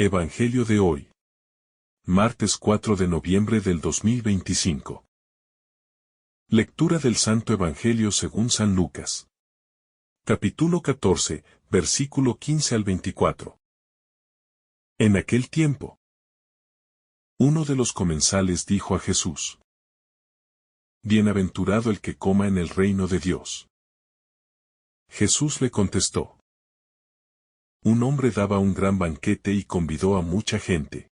Evangelio de hoy. Martes 4 de noviembre del 2025. Lectura del Santo Evangelio según San Lucas. Capítulo 14, versículo 15 al 24. En aquel tiempo, uno de los comensales dijo a Jesús: Bienaventurado el que coma en el reino de Dios. Jesús le contestó: Un hombre daba un gran banquete y convidó a mucha gente.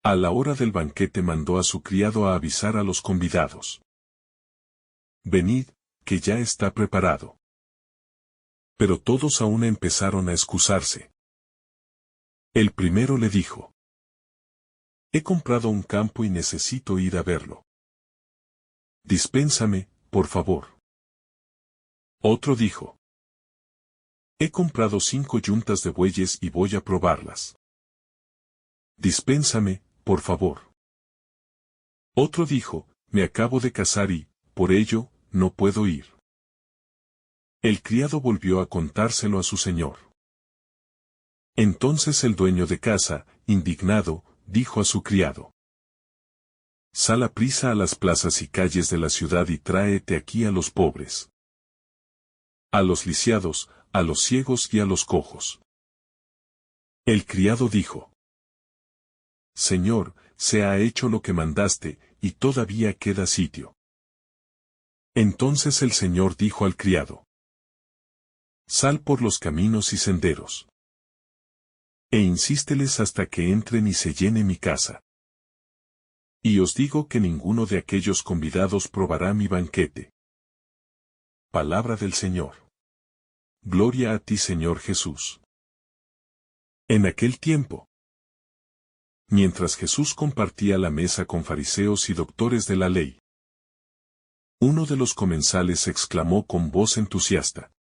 A la hora del banquete mandó a su criado a avisar a los convidados: Venid, que ya está preparado. Pero todos aún empezaron a excusarse. El primero le dijo: He comprado un campo y necesito ir a verlo. Dispénsame, por favor. Otro dijo: He comprado 5 yuntas de bueyes y voy a probarlas. Dispénsame, por favor. Otro dijo: Me acabo de casar y, por ello, no puedo ir. El criado volvió a contárselo a su señor. Entonces el dueño de casa, indignado, dijo a su criado: Sal aprisa a las plazas y calles de la ciudad y tráete aquí a los pobres, a los lisiados, a los ciegos y a los cojos. El criado dijo: Señor, se ha hecho lo que mandaste, y todavía queda sitio. Entonces el Señor dijo al criado: Sal por los caminos y senderos, e insísteles hasta que entren y se llene mi casa. Y os digo que ninguno de aquellos convidados probará mi banquete. Palabra del Señor. Gloria a ti, Señor Jesús. En aquel tiempo, mientras Jesús compartía la mesa con fariseos y doctores de la ley, uno de los comensales exclamó con voz entusiasta: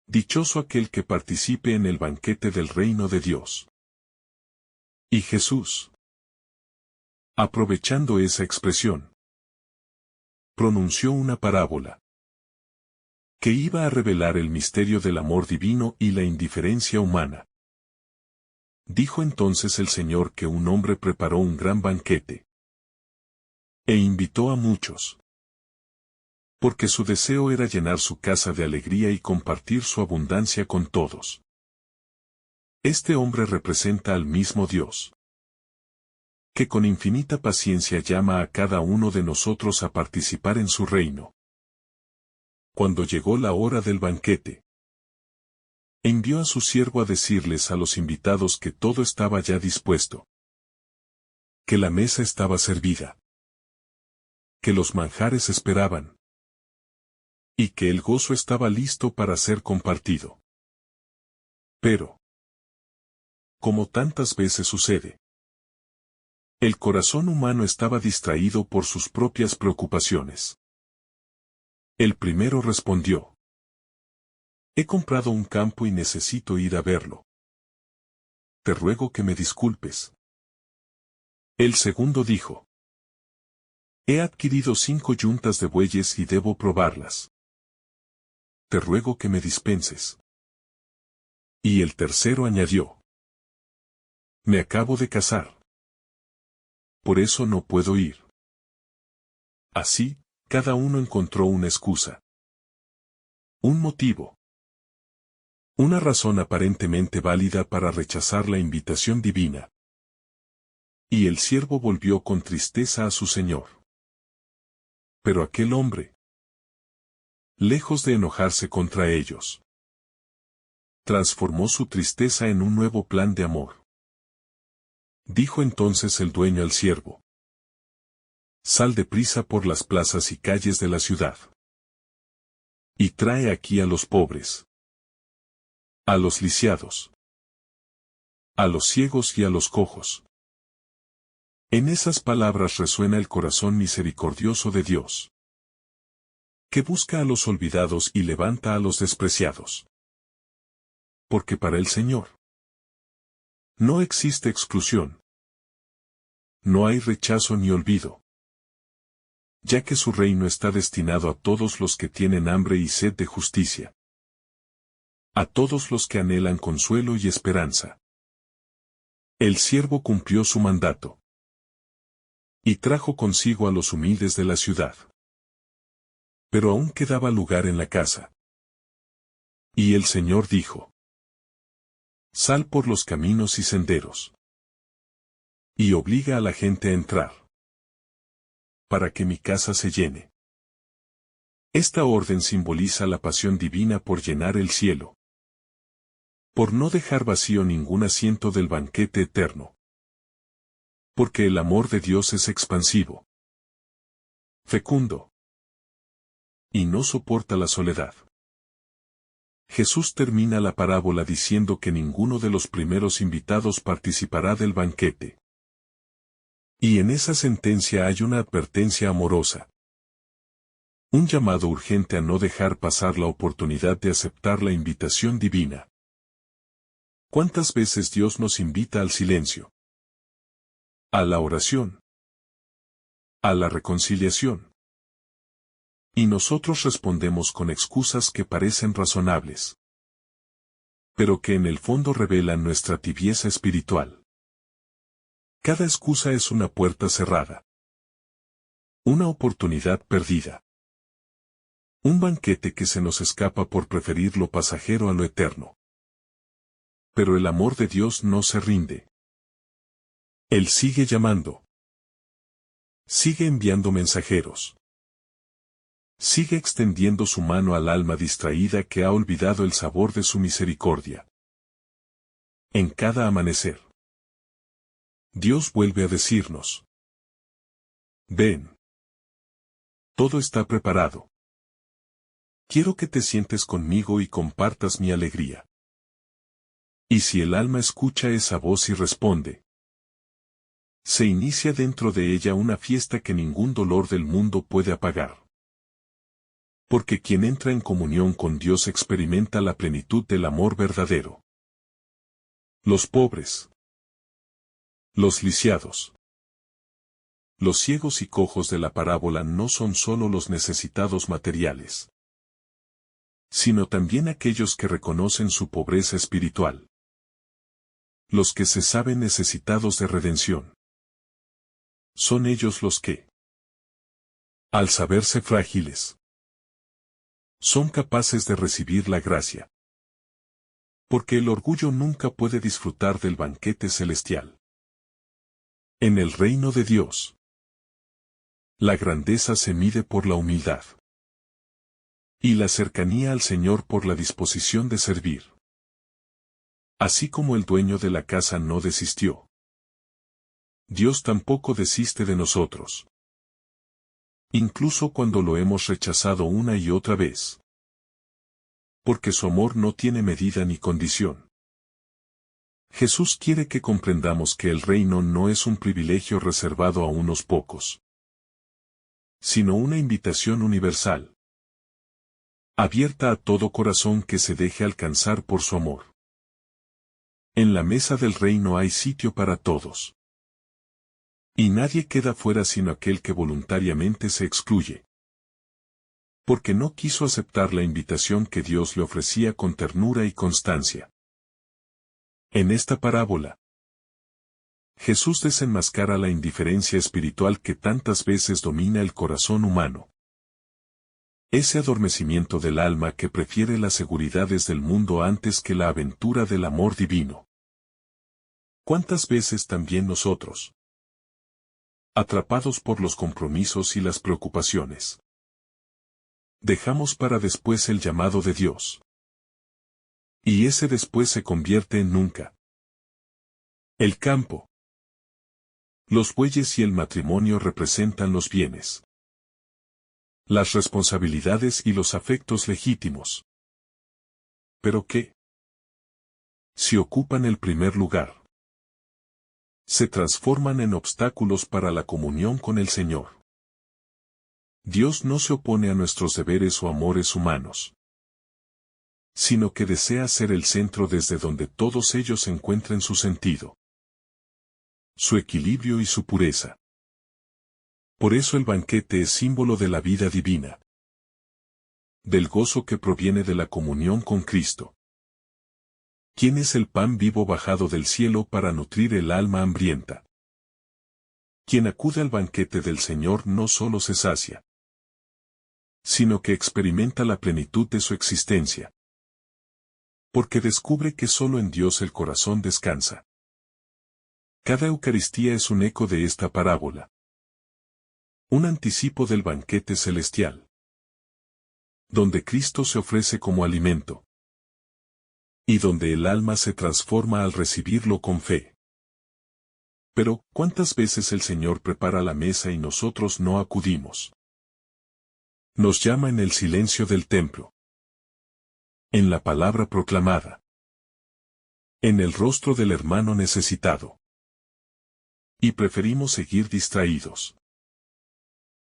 Dichoso aquel que participe en el banquete del reino de Dios. Y Jesús, aprovechando esa expresión, pronunció una parábola que iba a revelar el misterio del amor divino y la indiferencia humana. Dijo entonces el Señor que un hombre preparó un gran banquete e invitó a muchos, porque su deseo era llenar su casa de alegría y compartir su abundancia con todos. Este hombre representa al mismo Dios, que con infinita paciencia llama a cada uno de nosotros a participar en su reino. Cuando llegó la hora del banquete, envió a su siervo a decirles a los invitados que todo estaba ya dispuesto, que la mesa estaba servida, que los manjares esperaban, y que el gozo estaba listo para ser compartido. Pero, como tantas veces sucede, el corazón humano estaba distraído por sus propias preocupaciones. El primero respondió: He comprado un campo y necesito ir a verlo. Te ruego que me disculpes. El segundo dijo: He adquirido 5 yuntas de bueyes y debo probarlas. Te ruego que me dispenses. Y el tercero añadió: Me acabo de casar. Por eso no puedo ir. Así, cada uno encontró una excusa, un motivo, una razón aparentemente válida para rechazar la invitación divina. Y el siervo volvió con tristeza a su señor. Pero aquel hombre, lejos de enojarse contra ellos, transformó su tristeza en un nuevo plan de amor. Dijo entonces el dueño al siervo: Sal deprisa por las plazas y calles de la ciudad, y trae aquí a los pobres, a los lisiados, a los ciegos y a los cojos. En esas palabras resuena el corazón misericordioso de Dios, que busca a los olvidados y levanta a los despreciados. Porque para el Señor no existe exclusión, no hay rechazo ni olvido, ya que su reino está destinado a todos los que tienen hambre y sed de justicia, a todos los que anhelan consuelo y esperanza. El siervo cumplió su mandato y trajo consigo a los humildes de la ciudad. Pero aún quedaba lugar en la casa. Y el Señor dijo: Sal por los caminos y senderos, y obliga a la gente a entrar, para que mi casa se llene. Esta orden simboliza la pasión divina por llenar el cielo, por no dejar vacío ningún asiento del banquete eterno. Porque el amor de Dios es expansivo, fecundo, y no soporta la soledad. Jesús termina la parábola diciendo que ninguno de los primeros invitados participará del banquete. Y en esa sentencia hay una advertencia amorosa. Un llamado urgente a no dejar pasar la oportunidad de aceptar la invitación divina. ¿Cuántas veces Dios nos invita al silencio? A la oración. A la reconciliación. Y nosotros respondemos con excusas que parecen razonables, pero que en el fondo revelan nuestra tibieza espiritual. Cada excusa es una puerta cerrada. Una oportunidad perdida. Un banquete que se nos escapa por preferir lo pasajero a lo eterno. Pero el amor de Dios no se rinde. Él sigue llamando. Sigue enviando mensajeros. Sigue extendiendo su mano al alma distraída que ha olvidado el sabor de su misericordia. En cada amanecer, Dios vuelve a decirnos: ven. Todo está preparado. Quiero que te sientes conmigo y compartas mi alegría. Y si el alma escucha esa voz y responde, se inicia dentro de ella una fiesta que ningún dolor del mundo puede apagar. Porque quien entra en comunión con Dios experimenta la plenitud del amor verdadero. Los pobres, los lisiados, los ciegos y cojos de la parábola no son solo los necesitados materiales, sino también aquellos que reconocen su pobreza espiritual. Los que se saben necesitados de redención. Son ellos los que, al saberse frágiles, son capaces de recibir la gracia. Porque el orgullo nunca puede disfrutar del banquete celestial. En el reino de Dios, la grandeza se mide por la humildad. Y la cercanía al Señor por la disposición de servir. Así como el dueño de la casa no desistió, Dios tampoco desiste de nosotros. Incluso cuando lo hemos rechazado una y otra vez. Porque su amor no tiene medida ni condición. Jesús quiere que comprendamos que el reino no es un privilegio reservado a unos pocos, sino una invitación universal, abierta a todo corazón que se deje alcanzar por su amor. En la mesa del reino hay sitio para todos. Y nadie queda fuera sino aquel que voluntariamente se excluye. Porque no quiso aceptar la invitación que Dios le ofrecía con ternura y constancia. En esta parábola, Jesús desenmascara la indiferencia espiritual que tantas veces domina el corazón humano. Ese adormecimiento del alma que prefiere las seguridades del mundo antes que la aventura del amor divino. ¿Cuántas veces también nosotros, atrapados por los compromisos y las preocupaciones, dejamos para después el llamado de Dios? Y ese después se convierte en nunca. El campo, los bueyes y el matrimonio representan los bienes, las responsabilidades y los afectos legítimos. ¿Pero qué? Si ocupan el primer lugar, se transforman en obstáculos para la comunión con el Señor. Dios no se opone a nuestros deberes o amores humanos, sino que desea ser el centro desde donde todos ellos encuentren su sentido, su equilibrio y su pureza. Por eso el banquete es símbolo de la vida divina, del gozo que proviene de la comunión con Cristo. ¿Quién es el pan vivo bajado del cielo para nutrir el alma hambrienta? Quien acude al banquete del Señor no solo se sacia, sino que experimenta la plenitud de su existencia. Porque descubre que solo en Dios el corazón descansa. Cada Eucaristía es un eco de esta parábola. Un anticipo del banquete celestial, donde Cristo se ofrece como alimento, y donde el alma se transforma al recibirlo con fe. Pero, ¿cuántas veces el Señor prepara la mesa y nosotros no acudimos? Nos llama en el silencio del templo, en la palabra proclamada, en el rostro del hermano necesitado. Y preferimos seguir distraídos.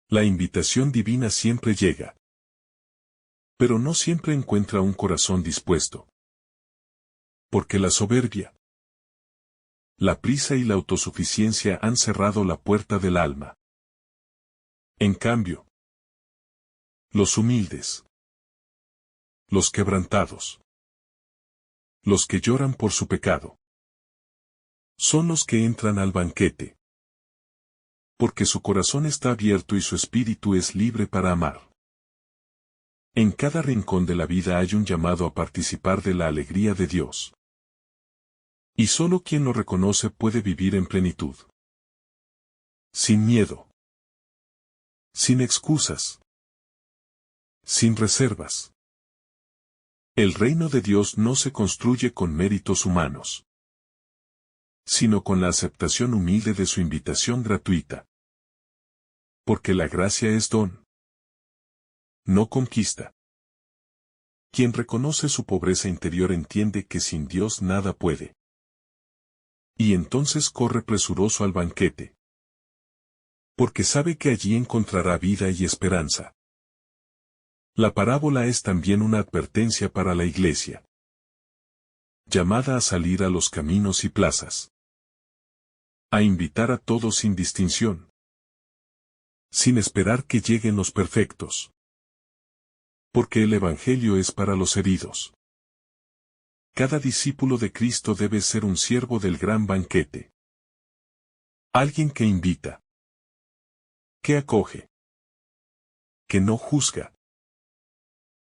La invitación divina siempre llega, pero no siempre encuentra un corazón dispuesto. Porque la soberbia, la prisa y la autosuficiencia han cerrado la puerta del alma. En cambio, los humildes, los quebrantados, los que lloran por su pecado, son los que entran al banquete. Porque su corazón está abierto y su espíritu es libre para amar. En cada rincón de la vida hay un llamado a participar de la alegría de Dios. Y solo quien lo reconoce puede vivir en plenitud. Sin miedo. Sin excusas. Sin reservas. El reino de Dios no se construye con méritos humanos, sino con la aceptación humilde de su invitación gratuita. Porque la gracia es don, no conquista. Quien reconoce su pobreza interior entiende que sin Dios nada puede. Y entonces corre presuroso al banquete. Porque sabe que allí encontrará vida y esperanza. La parábola es también una advertencia para la Iglesia, llamada a salir a los caminos y plazas, a invitar a todos sin distinción, sin esperar que lleguen los perfectos. Porque el Evangelio es para los heridos. Cada discípulo de Cristo debe ser un siervo del gran banquete. Alguien que invita, que acoge, que no juzga,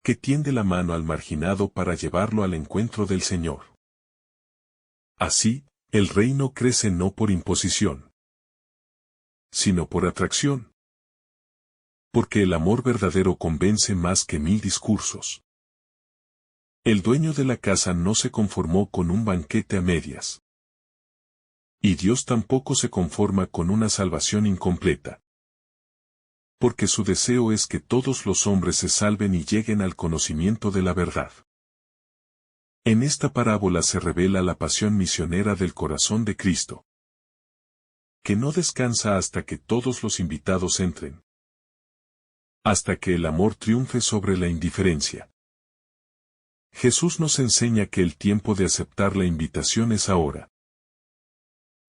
que tiende la mano al marginado para llevarlo al encuentro del Señor. Así, el reino crece no por imposición, sino por atracción. Porque el amor verdadero convence más que 1000 discursos. El dueño de la casa no se conformó con un banquete a medias. Y Dios tampoco se conforma con una salvación incompleta. Porque su deseo es que todos los hombres se salven y lleguen al conocimiento de la verdad. En esta parábola se revela la pasión misionera del corazón de Cristo, que no descansa hasta que todos los invitados entren. Hasta que el amor triunfe sobre la indiferencia. Jesús nos enseña que el tiempo de aceptar la invitación es ahora.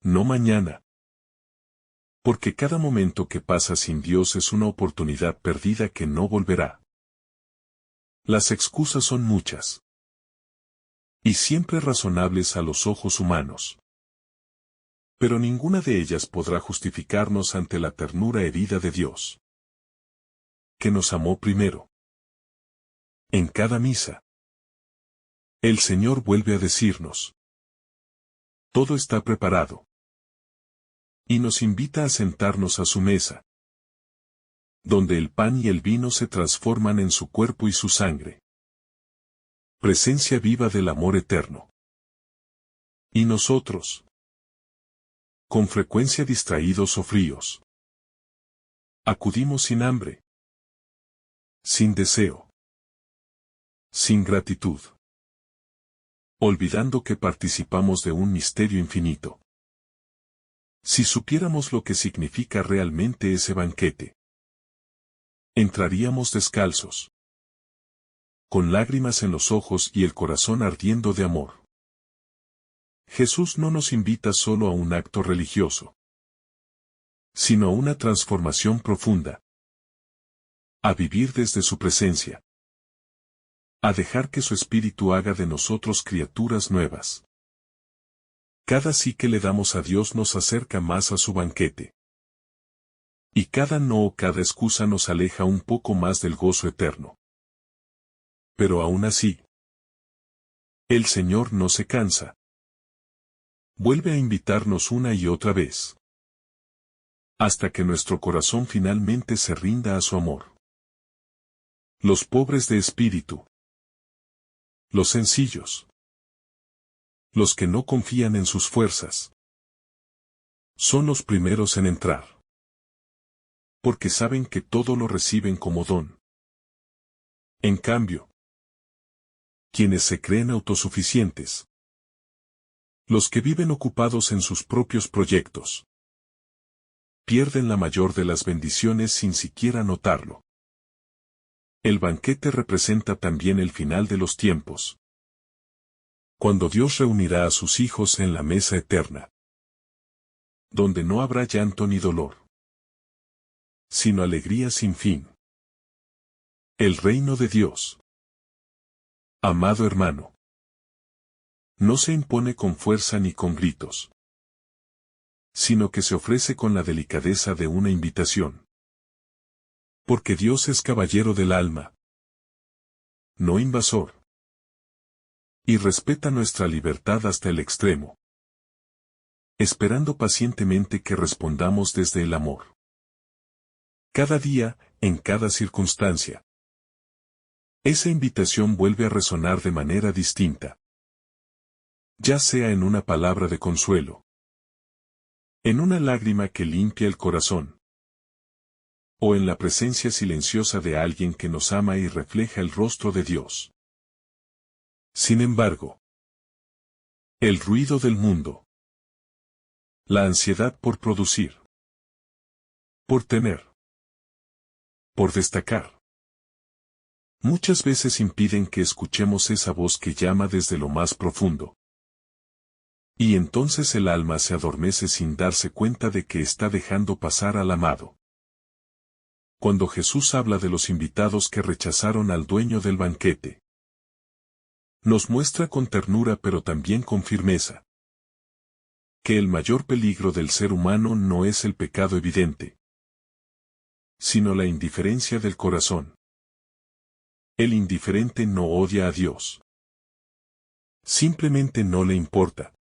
No mañana. Porque cada momento que pasa sin Dios es una oportunidad perdida que no volverá. Las excusas son muchas. Y siempre razonables a los ojos humanos. Pero ninguna de ellas podrá justificarnos ante la ternura herida de Dios, que nos amó primero. En cada misa, el Señor vuelve a decirnos: todo está preparado. Y nos invita a sentarnos a su mesa, donde el pan y el vino se transforman en su cuerpo y su sangre. Presencia viva del amor eterno. Y nosotros, con frecuencia distraídos o fríos, acudimos sin hambre, sin deseo, sin gratitud, olvidando que participamos de un misterio infinito. Si supiéramos lo que significa realmente ese banquete, entraríamos descalzos, con lágrimas en los ojos y el corazón ardiendo de amor. Jesús no nos invita solo a un acto religioso, sino a una transformación profunda, a vivir desde su presencia, a dejar que su Espíritu haga de nosotros criaturas nuevas. Cada sí que le damos a Dios nos acerca más a su banquete. Y cada no o cada excusa nos aleja un poco más del gozo eterno. Pero aún así, el Señor no se cansa. Vuelve a invitarnos una y otra vez, hasta que nuestro corazón finalmente se rinda a su amor. Los pobres de espíritu, los sencillos, los que no confían en sus fuerzas, son los primeros en entrar, porque saben que todo lo reciben como don. En cambio, quienes se creen autosuficientes, los que viven ocupados en sus propios proyectos, pierden la mayor de las bendiciones sin siquiera notarlo. El banquete representa también el final de los tiempos, cuando Dios reunirá a sus hijos en la mesa eterna, donde no habrá llanto ni dolor, sino alegría sin fin. El reino de Dios. Amado hermano, no se impone con fuerza ni con gritos, sino que se ofrece con la delicadeza de una invitación. Porque Dios es caballero del alma, no invasor, y respeta nuestra libertad hasta el extremo, esperando pacientemente que respondamos desde el amor. Cada día, en cada circunstancia, esa invitación vuelve a resonar de manera distinta. Ya sea en una palabra de consuelo, en una lágrima que limpia el corazón, o en la presencia silenciosa de alguien que nos ama y refleja el rostro de Dios. Sin embargo, el ruido del mundo, la ansiedad por producir, por tener, por destacar, muchas veces impiden que escuchemos esa voz que llama desde lo más profundo. Y entonces el alma se adormece sin darse cuenta de que está dejando pasar al amado. Cuando Jesús habla de los invitados que rechazaron al dueño del banquete, nos muestra con ternura pero también con firmeza que el mayor peligro del ser humano no es el pecado evidente, sino la indiferencia del corazón. El indiferente no odia a Dios. Simplemente no le importa.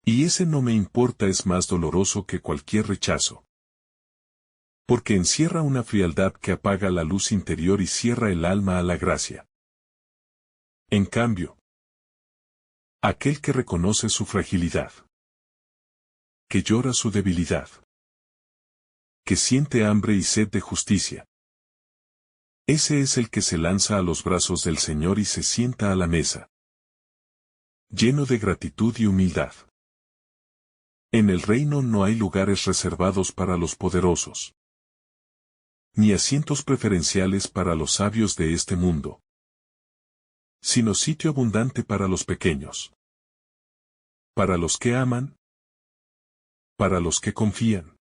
Y ese no me importa es más doloroso que cualquier rechazo. Porque encierra una frialdad que apaga la luz interior y cierra el alma a la gracia. En cambio, aquel que reconoce su fragilidad, que llora su debilidad, que siente hambre y sed de justicia, ese es el que se lanza a los brazos del Señor y se sienta a la mesa, lleno de gratitud y humildad. En el reino no hay lugares reservados para los poderosos, ni asientos preferenciales para los sabios de este mundo, sino sitio abundante para los pequeños, para los que aman, para los que confían.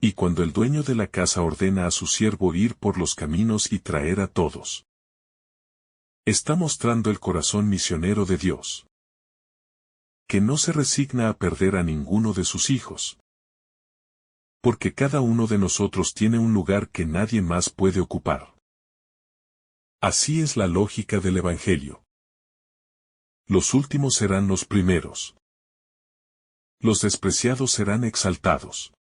Y cuando el dueño de la casa ordena a su siervo ir por los caminos y traer a todos, está mostrando el corazón misionero de Dios, que no se resigna a perder a ninguno de sus hijos, porque cada uno de nosotros tiene un lugar que nadie más puede ocupar. Así es la lógica del Evangelio. Los últimos serán los primeros. Los despreciados serán exaltados.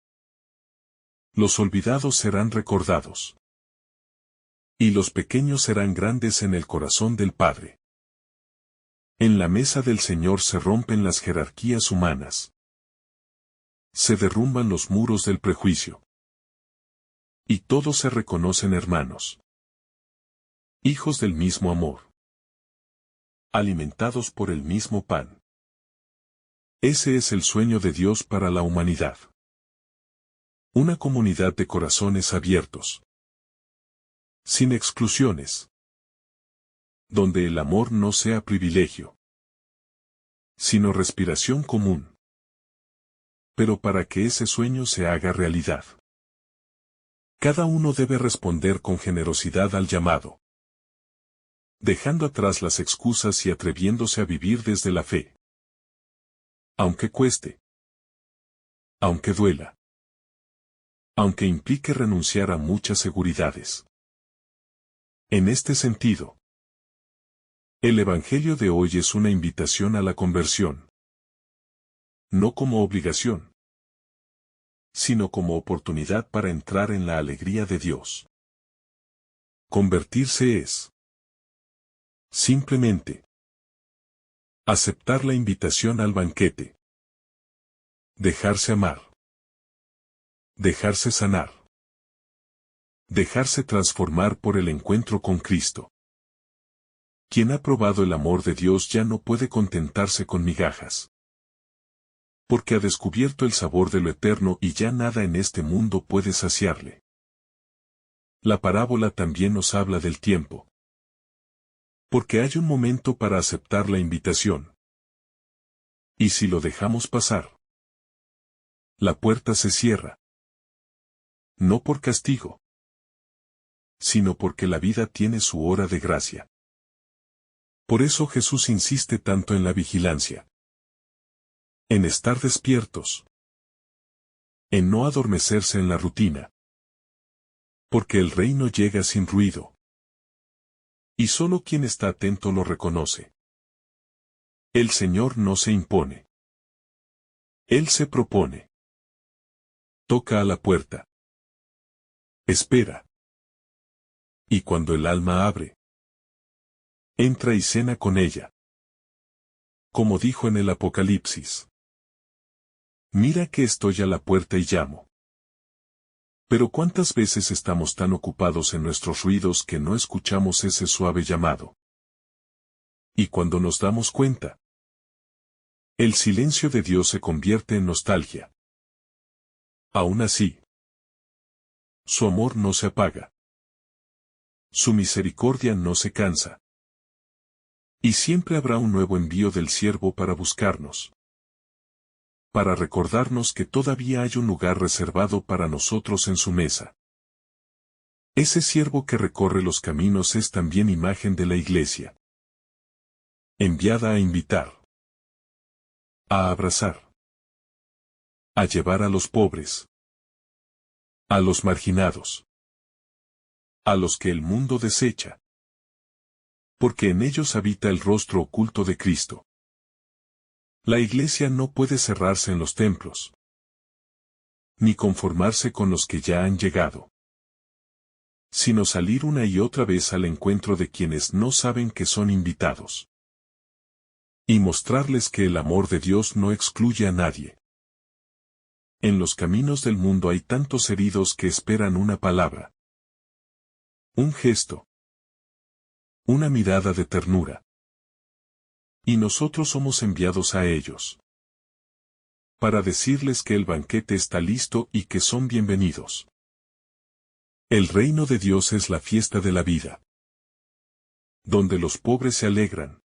Los olvidados serán recordados. Y los pequeños serán grandes en el corazón del Padre. En la mesa del Señor se rompen las jerarquías humanas. Se derrumban los muros del prejuicio. Y todos se reconocen hermanos. Hijos del mismo amor. Alimentados por el mismo pan. Ese es el sueño de Dios para la humanidad. Una comunidad de corazones abiertos. Sin exclusiones. Donde el amor no sea privilegio, sino respiración común. Pero para que ese sueño se haga realidad, cada uno debe responder con generosidad al llamado. dejando atrás las excusas y atreviéndose a vivir desde la fe. Aunque cueste. Aunque duela. Aunque implique renunciar a muchas seguridades. En este sentido, el Evangelio de hoy es una invitación a la conversión. No como obligación, sino como oportunidad para entrar en la alegría de Dios. Convertirse es simplemente aceptar la invitación al banquete. Dejarse amar. Dejarse sanar. Dejarse transformar por el encuentro con Cristo. Quien ha probado el amor de Dios ya no puede contentarse con migajas. Porque ha descubierto el sabor de lo eterno y ya nada en este mundo puede saciarle. La parábola también nos habla del tiempo. Porque hay un momento para aceptar la invitación. Y si lo dejamos pasar, la puerta se cierra. No por castigo, sino porque la vida tiene su hora de gracia. Por eso Jesús insiste tanto en la vigilancia. En estar despiertos. En no adormecerse en la rutina. Porque el reino llega sin ruido. Y solo quien está atento lo reconoce. El Señor no se impone. Él se propone. Toca a la puerta. Espera. Y cuando el alma abre, entra y cena con ella. Como dijo en el Apocalipsis. Mira que estoy a la puerta y llamo. Pero ¿cuántas veces estamos tan ocupados en nuestros ruidos que no escuchamos ese suave llamado? Y cuando nos damos cuenta, el silencio de Dios se convierte en nostalgia. Aún así, su amor no se apaga. Su misericordia no se cansa. Y siempre habrá un nuevo envío del siervo para buscarnos. Para recordarnos que todavía hay un lugar reservado para nosotros en su mesa. Ese siervo que recorre los caminos es también imagen de la Iglesia. Enviada a invitar. A abrazar. A llevar a los pobres. A los marginados. A los que el mundo desecha. Porque en ellos habita el rostro oculto de Cristo. La Iglesia no puede cerrarse en los templos. Ni conformarse con los que ya han llegado. Sino salir una y otra vez al encuentro de quienes no saben que son invitados. Y mostrarles que el amor de Dios no excluye a nadie. En los caminos del mundo hay tantos heridos que esperan una palabra. Un gesto. Una mirada de ternura. Y nosotros somos enviados a ellos. Para decirles que el banquete está listo y que son bienvenidos. El reino de Dios es la fiesta de la vida. Donde los pobres se alegran.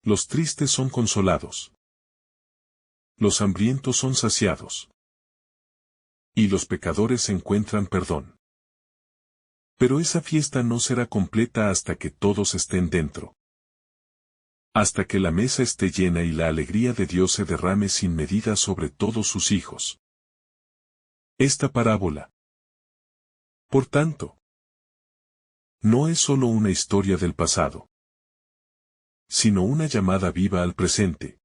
Los tristes son consolados. Los hambrientos son saciados. Y los pecadores encuentran perdón. Pero esa fiesta no será completa hasta que todos estén dentro. Hasta que la mesa esté llena y la alegría de Dios se derrame sin medida sobre todos sus hijos. Esta parábola, por tanto, no es solo una historia del pasado, sino una llamada viva al presente.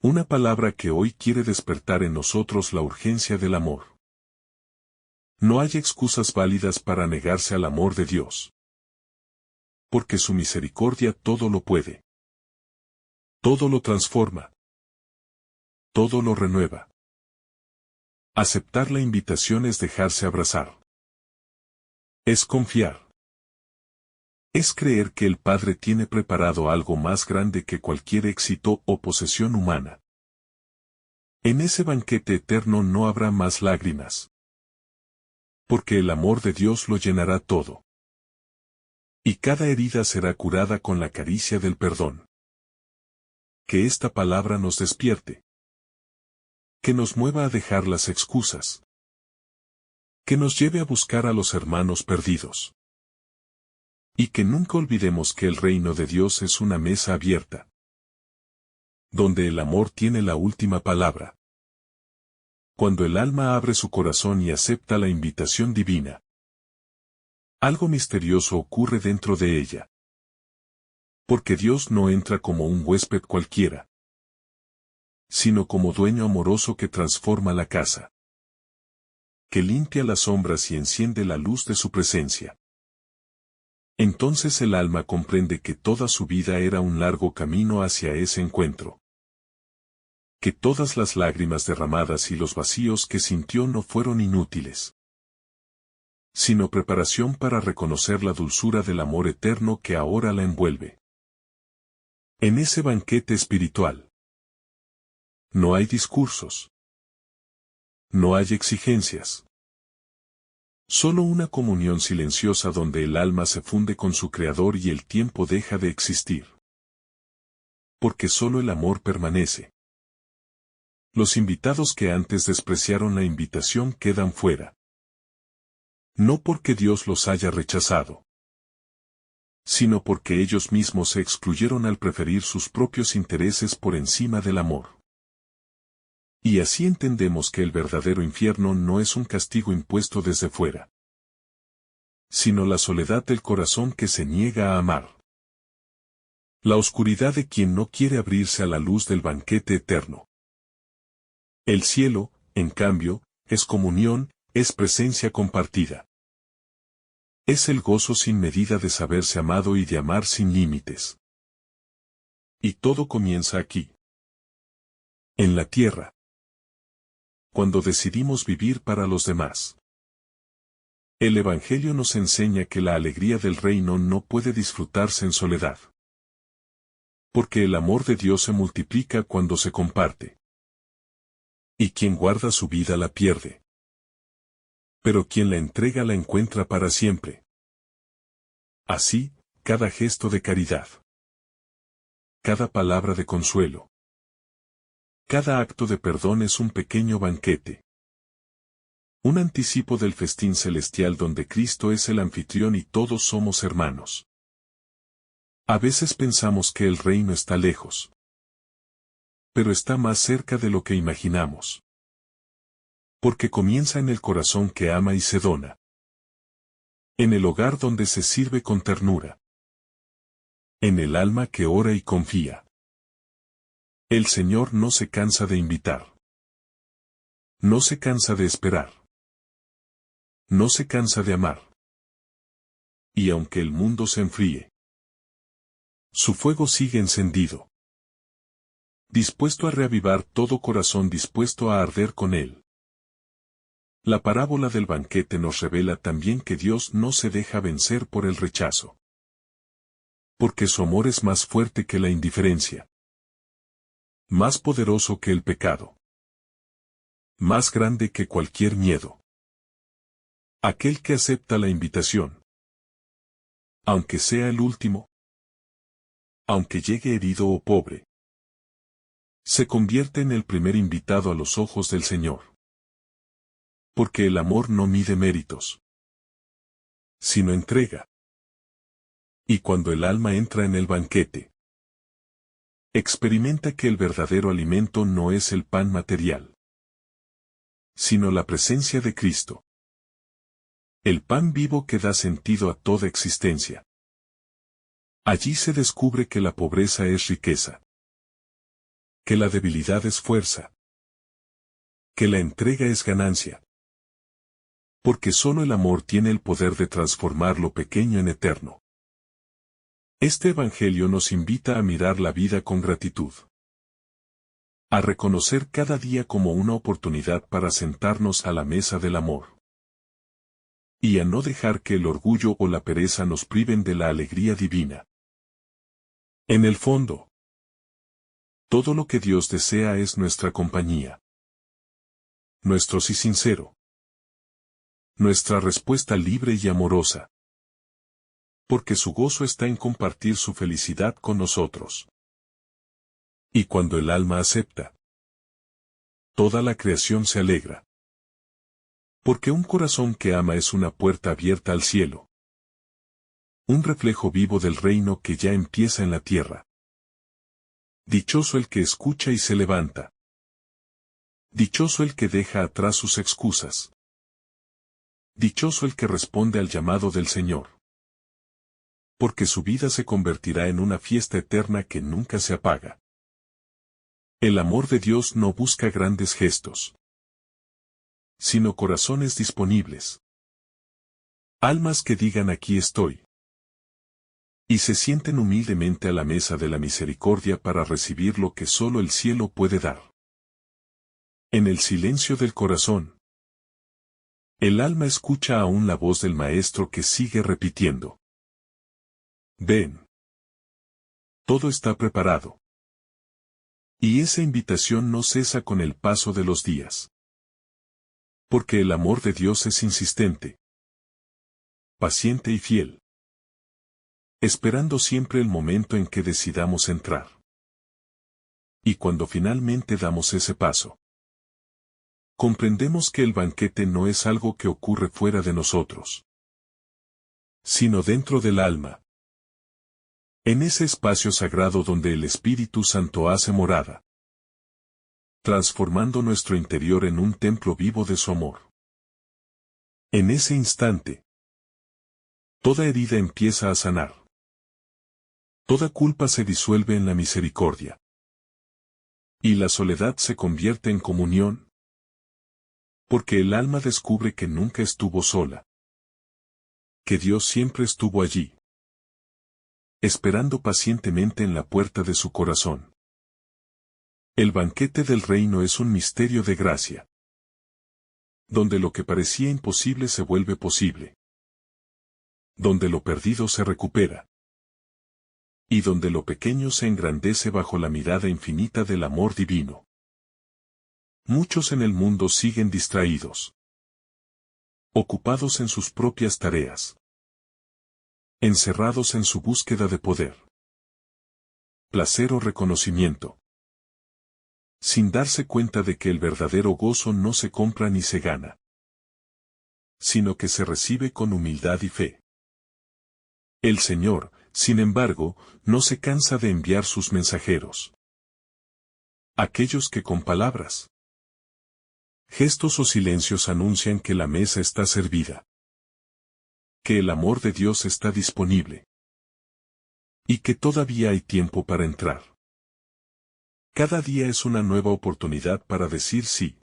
Una palabra que hoy quiere despertar en nosotros la urgencia del amor. No hay excusas válidas para negarse al amor de Dios. Porque su misericordia todo lo puede. Todo lo transforma. Todo lo renueva. Aceptar la invitación es dejarse abrazar. Es confiar. Es creer que el Padre tiene preparado algo más grande que cualquier éxito o posesión humana. En ese banquete eterno no habrá más lágrimas. Porque el amor de Dios lo llenará todo. Y cada herida será curada con la caricia del perdón. Que esta palabra nos despierte. Que nos mueva a dejar las excusas. Que nos lleve a buscar a los hermanos perdidos. Y que nunca olvidemos que el reino de Dios es una mesa abierta, donde el amor tiene la última palabra. Cuando el alma abre su corazón y acepta la invitación divina, algo misterioso ocurre dentro de ella. Porque Dios no entra como un huésped cualquiera, sino como dueño amoroso que transforma la casa, que limpia las sombras y enciende la luz de su presencia. Entonces el alma comprende que toda su vida era un largo camino hacia ese encuentro. Que todas las lágrimas derramadas y los vacíos que sintió no fueron inútiles, sino preparación para reconocer la dulzura del amor eterno que ahora la envuelve. En ese banquete espiritual, no hay discursos, no hay exigencias. Solo una comunión silenciosa donde el alma se funde con su Creador y el tiempo deja de existir. Porque solo el amor permanece. Los invitados que antes despreciaron la invitación quedan fuera. No porque Dios los haya rechazado, sino porque ellos mismos se excluyeron al preferir sus propios intereses por encima del amor. Y así entendemos que el verdadero infierno no es un castigo impuesto desde fuera, sino la soledad del corazón que se niega a amar. La oscuridad de quien no quiere abrirse a la luz del banquete eterno. El cielo, en cambio, es comunión, es presencia compartida. Es el gozo sin medida de saberse amado y de amar sin límites. Y todo comienza aquí, en la tierra, cuando decidimos vivir para los demás. El Evangelio nos enseña que la alegría del reino no puede disfrutarse en soledad. Porque el amor de Dios se multiplica cuando se comparte. Y quien guarda su vida la pierde. Pero quien la entrega la encuentra para siempre. Así, cada gesto de caridad, cada palabra de consuelo, cada acto de perdón es un pequeño banquete. Un anticipo del festín celestial donde Cristo es el anfitrión y todos somos hermanos. A veces pensamos que el reino está lejos, pero está más cerca de lo que imaginamos. Porque comienza en el corazón que ama y se dona. En el hogar donde se sirve con ternura. En el alma que ora y confía. El Señor no se cansa de invitar. No se cansa de esperar. No se cansa de amar. Y aunque el mundo se enfríe, su fuego sigue encendido. Dispuesto a reavivar todo corazón dispuesto a arder con él. La parábola del banquete nos revela también que Dios no se deja vencer por el rechazo. Porque su amor es más fuerte que la indiferencia. Más poderoso que el pecado. Más grande que cualquier miedo. Aquel que acepta la invitación, aunque sea el último, aunque llegue herido o pobre, se convierte en el primer invitado a los ojos del Señor. Porque el amor no mide méritos, sino entrega. Y cuando el alma entra en el banquete, experimenta que el verdadero alimento no es el pan material, sino la presencia de Cristo. El pan vivo que da sentido a toda existencia. Allí se descubre que la pobreza es riqueza, que la debilidad es fuerza, que la entrega es ganancia. Porque solo el amor tiene el poder de transformar lo pequeño en eterno. Este Evangelio nos invita a mirar la vida con gratitud. A reconocer cada día como una oportunidad para sentarnos a la mesa del amor. Y a no dejar que el orgullo o la pereza nos priven de la alegría divina. En el fondo, todo lo que Dios desea es nuestra compañía. Nuestro sí sincero. Nuestra respuesta libre y amorosa. Porque su gozo está en compartir su felicidad con nosotros. Y cuando el alma acepta, toda la creación se alegra. Porque un corazón que ama es una puerta abierta al cielo. Un reflejo vivo del reino que ya empieza en la tierra. Dichoso el que escucha y se levanta. Dichoso el que deja atrás sus excusas. Dichoso el que responde al llamado del Señor. Porque su vida se convertirá en una fiesta eterna que nunca se apaga. El amor de Dios no busca grandes gestos, sino corazones disponibles. Almas que digan aquí estoy. Y se sienten humildemente a la mesa de la misericordia para recibir lo que solo el cielo puede dar. En el silencio del corazón, el alma escucha aún la voz del Maestro que sigue repitiendo. Ven. Todo está preparado. Y esa invitación no cesa con el paso de los días. Porque el amor de Dios es insistente, paciente y fiel, esperando siempre el momento en que decidamos entrar. Y cuando finalmente damos ese paso, comprendemos que el banquete no es algo que ocurre fuera de nosotros, sino dentro del alma. En ese espacio sagrado donde el Espíritu Santo hace morada, transformando nuestro interior en un templo vivo de su amor. En ese instante, toda herida empieza a sanar. Toda culpa se disuelve en la misericordia. Y la soledad se convierte en comunión. Porque el alma descubre que nunca estuvo sola. Que Dios siempre estuvo allí, esperando pacientemente en la puerta de su corazón. El banquete del reino es un misterio de gracia, donde lo que parecía imposible se vuelve posible, donde lo perdido se recupera, y donde lo pequeño se engrandece bajo la mirada infinita del amor divino. Muchos en el mundo siguen distraídos, ocupados en sus propias tareas, encerrados en su búsqueda de poder, placer o reconocimiento, sin darse cuenta de que el verdadero gozo no se compra ni se gana, sino que se recibe con humildad y fe. El Señor, sin embargo, no se cansa de enviar sus mensajeros. Aquellos que con palabras, gestos o silencios anuncian que la mesa está servida, que el amor de Dios está disponible, y que todavía hay tiempo para entrar. Cada día es una nueva oportunidad para decir sí,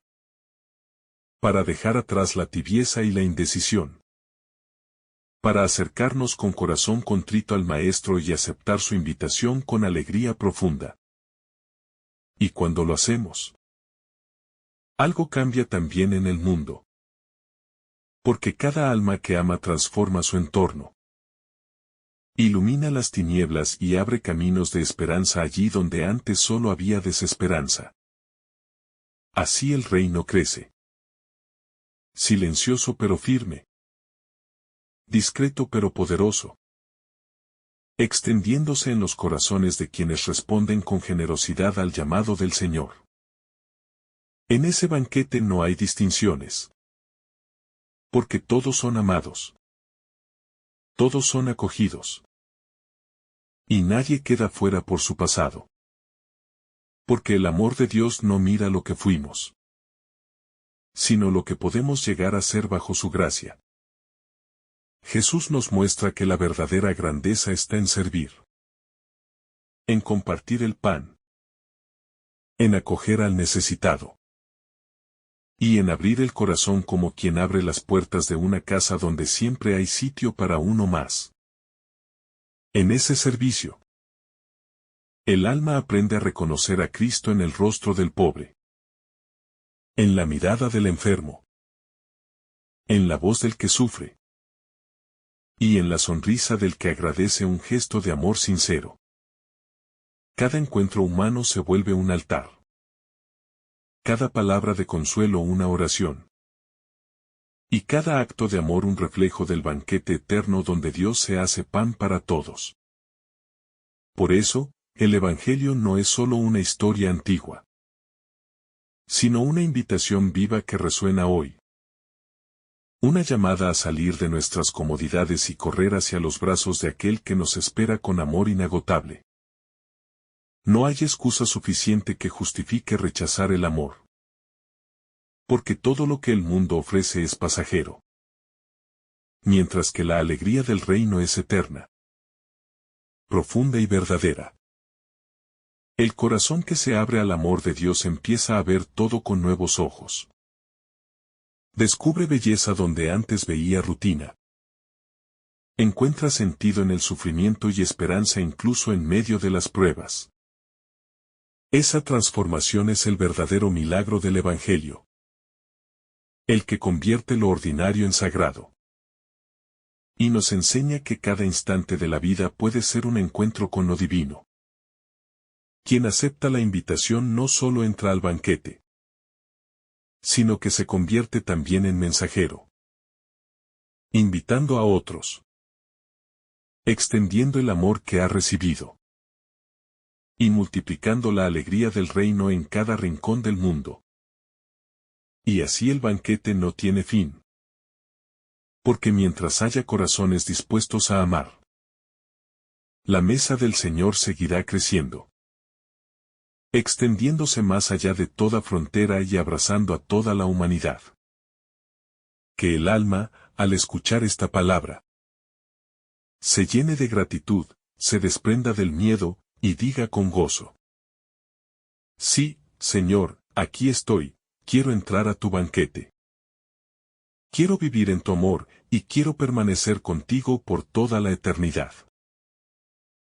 para dejar atrás la tibieza y la indecisión, para acercarnos con corazón contrito al Maestro y aceptar su invitación con alegría profunda. Y cuando lo hacemos, algo cambia también en el mundo. Porque cada alma que ama transforma su entorno, ilumina las tinieblas y abre caminos de esperanza allí donde antes solo había desesperanza. Así el reino crece. Silencioso pero firme. Discreto pero poderoso. Extendiéndose en los corazones de quienes responden con generosidad al llamado del Señor. En ese banquete no hay distinciones. Porque todos son amados. Todos son acogidos. Y nadie queda fuera por su pasado. Porque el amor de Dios no mira lo que fuimos, sino lo que podemos llegar a ser bajo su gracia. Jesús nos muestra que la verdadera grandeza está en servir, en compartir el pan, en acoger al necesitado, y en abrir el corazón como quien abre las puertas de una casa donde siempre hay sitio para uno más. En ese servicio, el alma aprende a reconocer a Cristo en el rostro del pobre, en la mirada del enfermo, en la voz del que sufre, y en la sonrisa del que agradece un gesto de amor sincero. Cada encuentro humano se vuelve un altar. Cada palabra de consuelo una oración. Y cada acto de amor un reflejo del banquete eterno donde Dios se hace pan para todos. Por eso, el Evangelio no es solo una historia antigua, sino una invitación viva que resuena hoy. Una llamada a salir de nuestras comodidades y correr hacia los brazos de aquel que nos espera con amor inagotable. No hay excusa suficiente que justifique rechazar el amor. Porque todo lo que el mundo ofrece es pasajero. Mientras que la alegría del reino es eterna, profunda y verdadera. El corazón que se abre al amor de Dios empieza a ver todo con nuevos ojos. Descubre belleza donde antes veía rutina. Encuentra sentido en el sufrimiento y esperanza incluso en medio de las pruebas. Esa transformación es el verdadero milagro del Evangelio. El que convierte lo ordinario en sagrado. Y nos enseña que cada instante de la vida puede ser un encuentro con lo divino. Quien acepta la invitación no solo entra al banquete, sino que se convierte también en mensajero. Invitando a otros. Extendiendo el amor que ha recibido. Y multiplicando la alegría del reino en cada rincón del mundo. Y así el banquete no tiene fin. Porque mientras haya corazones dispuestos a amar, la mesa del Señor seguirá creciendo, extendiéndose más allá de toda frontera y abrazando a toda la humanidad. Que el alma, al escuchar esta palabra, se llene de gratitud, se desprenda del miedo, y diga con gozo: sí, Señor, aquí estoy, quiero entrar a tu banquete. Quiero vivir en tu amor, y quiero permanecer contigo por toda la eternidad.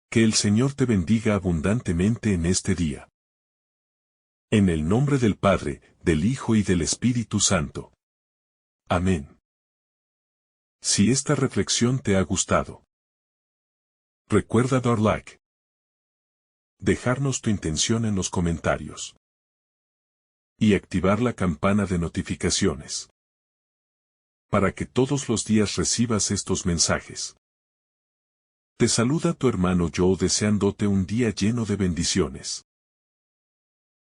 Que el Señor te bendiga abundantemente en este día. En el nombre del Padre, del Hijo y del Espíritu Santo. Amén. Si esta reflexión te ha gustado, recuerda dar like. Dejarnos tu intención en los comentarios. Y activar la campana de notificaciones. Para que todos los días recibas estos mensajes. Te saluda tu hermano Joe deseándote un día lleno de bendiciones.